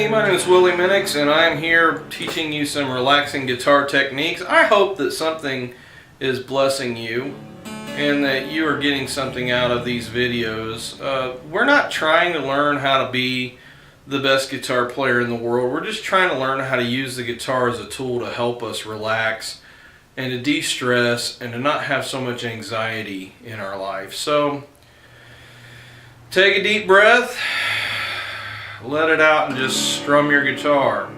my name is Willie Minix, and I'm here teaching you some relaxing guitar techniques. I hope that something is blessing you and that you are getting something out of these videos. We're not trying to learn how to be the best guitar player in the world. We're just trying to learn how to use the guitar as a tool to help us relax and to de-stress and to not have so much anxiety in our life. So take a deep breath, let it out, and just strum your guitar.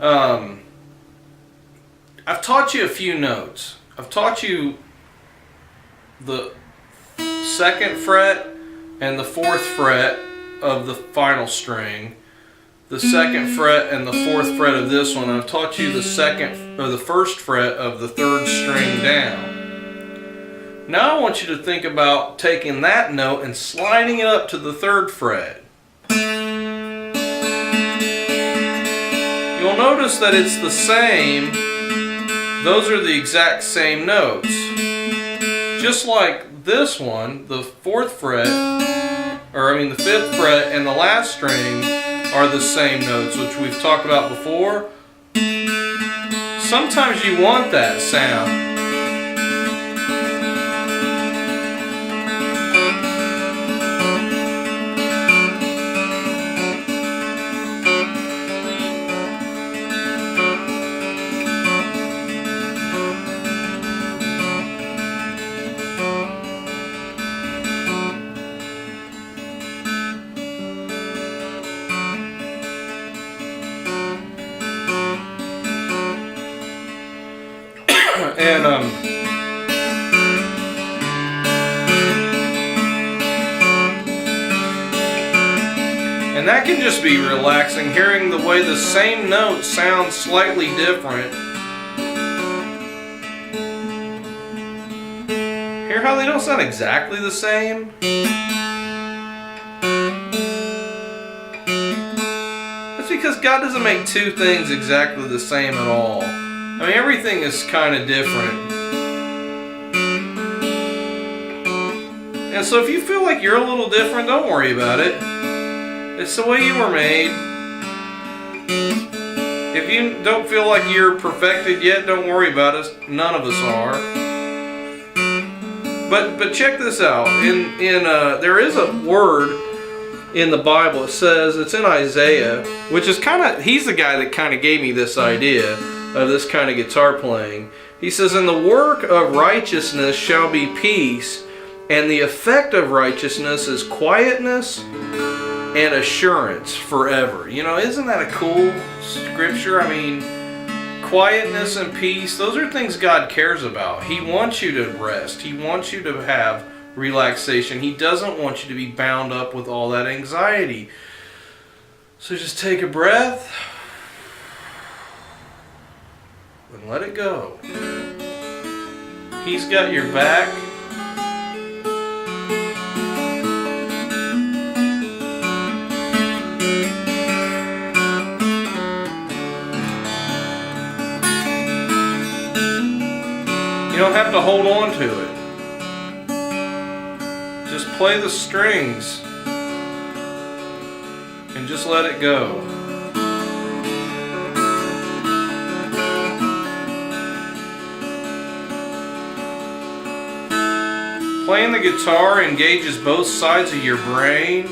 I've taught you a few notes. I've taught you the 2nd fret and the 4th fret of the final string, the 2nd fret and the 4th fret of this one. I've taught you the 2nd or the 1st fret of the 3rd string down. Now I want you to think about taking that note and sliding it up to the 3rd fret. You'll notice that it's the same. Those are the exact same notes. Just like this one, the 4th fret, the 5th fret and the last string are the same notes, which we've talked about before. Sometimes you want that sound. And that can just be relaxing, hearing the way the same note sounds slightly different. Hear how they don't sound exactly the same? That's because God doesn't make two things exactly the same at all. I mean, everything is kind of different. And so if you feel like you're a little different, don't worry about it. It's the way you were made. If you don't feel like you're perfected yet, don't worry about it. None of us are. But check this out. There is a word in the Bible. It says, it's in Isaiah, which is he's the guy that kind of gave me this idea of this kind of guitar playing. He says, "And the work of righteousness shall be peace, and the effect of righteousness is quietness and assurance forever." You know, isn't that a cool scripture? I mean, quietness and peace, those are things God cares about. He wants you to rest. He wants you to have relaxation. He doesn't want you to be bound up with all that anxiety. So just take a breath and let it go. He's got your back. You don't have to hold on to it. Just play the strings and just let it go. Playing the guitar engages both sides of your brain,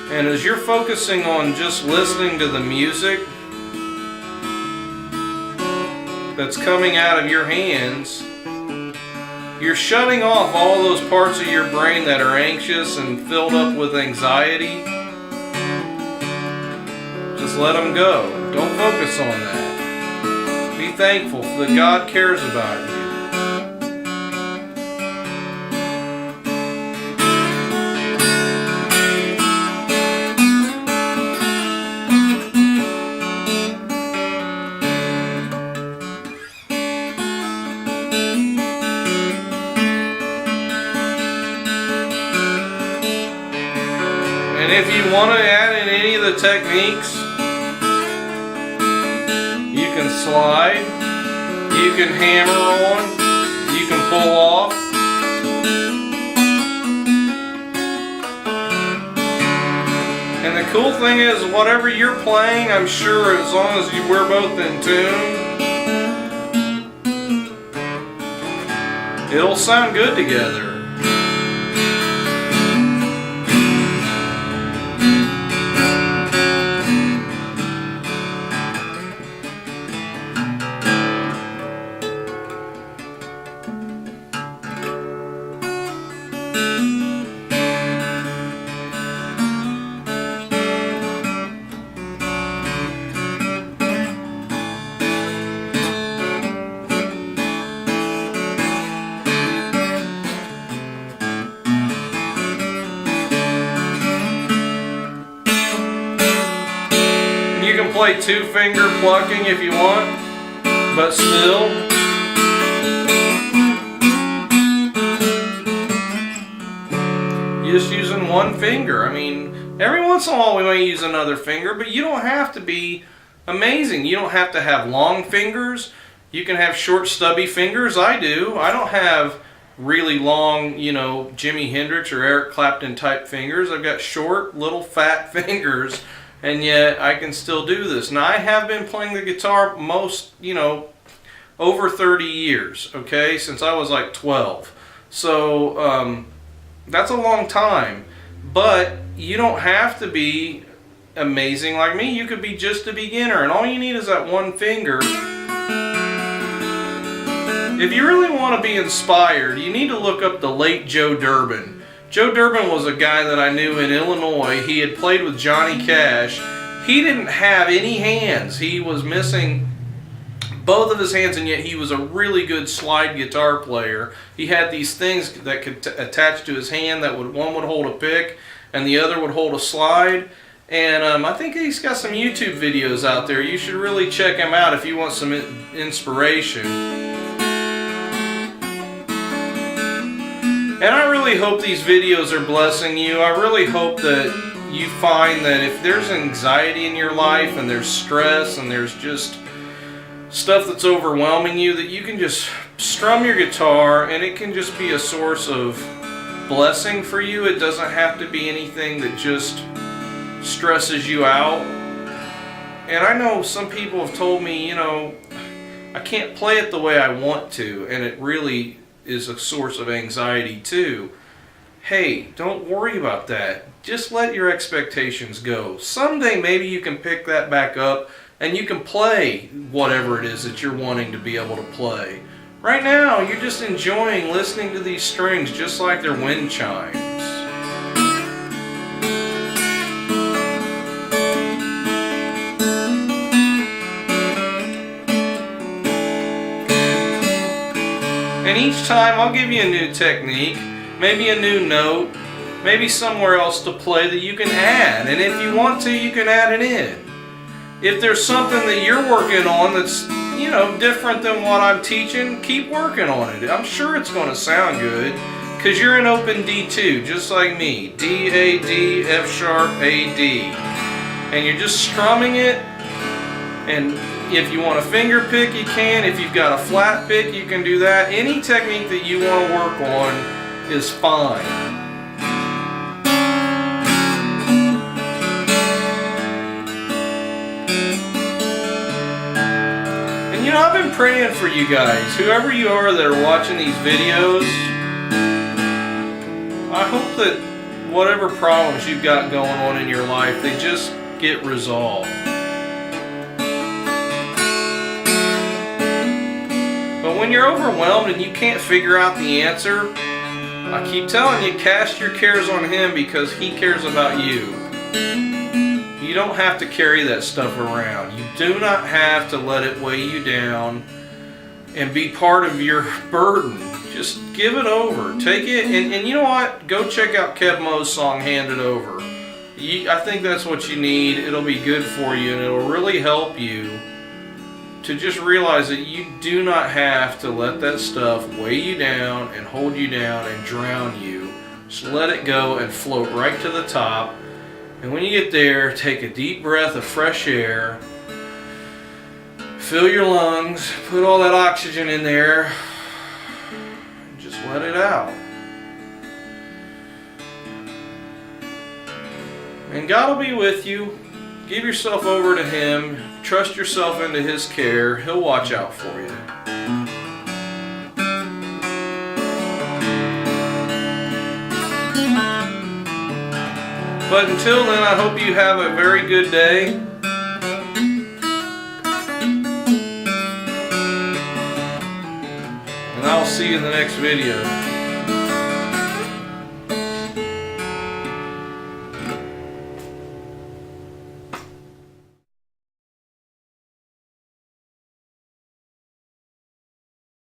and as you're focusing on just listening to the music that's coming out of your hands, you're shutting off all those parts of your brain that are anxious and filled up with anxiety. Just let them go. Don't focus on that. Be thankful that God cares about you. And if you want to add in any of the techniques, you can slide, you can hammer on, you can pull off. And the cool thing is, whatever you're playing, I'm sure as long as we're both in tune, it'll sound good together. You can play 2-finger plucking if you want, but still. You're just using one finger. I mean, every once in a while we might use another finger, but you don't have to be amazing. You don't have to have long fingers. You can have short, stubby fingers. I do. I don't have really long, you know, Jimi Hendrix or Eric Clapton type fingers. I've got short, little fat fingers. And yet I can still do this. Now I have been playing the guitar over 30 years, okay, since I was like 12. So that's a long time. But you don't have to be amazing like me. You could be just a beginner, and all you need is that one finger. If you really want to be inspired, you need to look up the late Joe Durbin. Joe Durbin was a guy that I knew in Illinois. He had played with Johnny Cash. He didn't have any hands. He was missing both of his hands, and yet he was a really good slide guitar player. He had these things that could attach to his hand that one would hold a pick and the other would hold a slide. And I think he's got some YouTube videos out there. You should really check him out if you want some inspiration. And I really hope these videos are blessing you. I really hope that you find that if there's anxiety in your life and there's stress and there's just stuff that's overwhelming you, that you can just strum your guitar and it can just be a source of blessing for you. It doesn't have to be anything that just stresses you out. And I know some people have told me, you know, I can't play it the way I want to, and it really is a source of anxiety too. Hey, don't worry about that. Just let your expectations go. Someday maybe you can pick that back up and you can play whatever it is that you're wanting to be able to play. Right now, you're just enjoying listening to these strings just like they're wind chimes. And each time I'll give you a new technique, maybe a new note, maybe somewhere else to play that you can add. And if you want to, you can add it in. If there's something that you're working on that's, you know, different than what I'm teaching, keep working on it. I'm sure it's going to sound good because you're in open D2, just like me. D, A, D, F sharp, A, D. And you're just strumming it, and if you want a finger pick, you can. If you've got a flat pick, you can do that. Any technique that you want to work on is fine. And you know, I've been praying for you guys, whoever you are that are watching these videos. I hope that whatever problems you've got going on in your life, they just get resolved. But when you're overwhelmed and you can't figure out the answer, I keep telling you, cast your cares on Him because He cares about you. You don't have to carry that stuff around. You do not have to let it weigh you down and be part of your burden. Just give it over. Take it, and you know what? Go check out Kev Mo's song, Hand It Over. I think that's what you need. It'll be good for you, and it'll really help you to just realize that you do not have to let that stuff weigh you down and hold you down and drown you. Just let it go and float right to the top. And when you get there, take a deep breath of fresh air. Fill your lungs, put all that oxygen in there, and just let it out. And God will be with you. Give yourself over to Him. Trust yourself into His care. He'll watch out for you. But until then, I hope you have a very good day. And I'll see you in the next video.